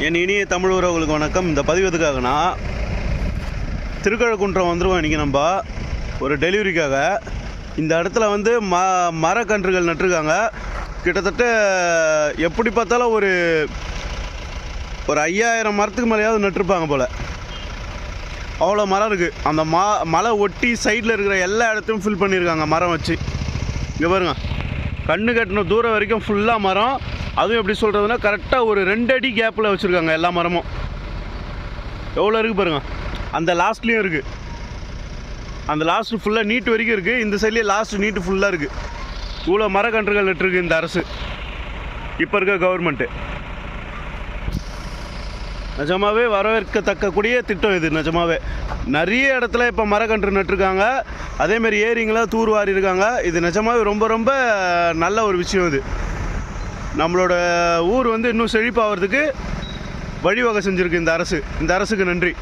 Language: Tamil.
என் இனிய தமிழ் உறவுகளுக்கு வணக்கம். இந்த பதிவு எதுக்காகனா, திருக்கழுக்குன்றம் வந்துடுவோம் இன்றைக்கி நம்ம ஒரு டெலிவரிக்காக. இந்த இடத்துல வந்து மரக்கன்றுகள் நட்டுருக்காங்க. கிட்டத்தட்ட எப்படி பார்த்தாலும் ஒரு 5000 மரத்துக்கு மேலேயாவது நட்டுருப்பாங்க போல். அவ்வளோ மரம் இருக்குது. அந்த மலை ஒட்டி சைடில் இருக்கிற எல்லா இடத்தையும் ஃபில் பண்ணியிருக்காங்க மரம் வச்சு. இங்கே பாருங்க, கண்ணு கட்டின தூரம் வரைக்கும் ஃபுல்லாக மரம். அதுவும் எப்படி சொல்கிறதுனா, கரெக்டாக ஒரு 2 அடி கேப்பில் வச்சுருக்காங்க எல்லா மரமும். எவ்வளோ இருக்குது பாருங்கள். அந்த லாஸ்ட்லேயும் இருக்குது. அந்த லாஸ்ட்டு ஃபுல்லாக நீட்டு வரைக்கும் இருக்குது. இந்த சைட்லேயே லாஸ்ட்டு நீட்டு ஃபுல்லாக இருக்குது. இவ்வளோ மரக்கன்றுகள் நட்டுருக்கு இந்த அரசு, இப்போ இருக்க கவர்மெண்ட்டு. நிஜமாகவே வரவேற்கத்தக்கக்கூடிய திட்டம் இது. நிஜமாகவே நிறைய இடத்துல இப்போ மரக்கன்று நட்டுருக்காங்க. அதேமாரி ஏரிங்களாம் தூர்வாரி இருக்காங்க. இது நிஜமாகவே ரொம்ப ரொம்ப நல்ல ஒரு விஷயம். இது நம்மளோட ஊர் வந்து இன்னும் செழிப்பாகிறதுக்கு வழிவகை செஞ்சுருக்கு இந்த அரசு. இந்த அரசுக்கு நன்றி.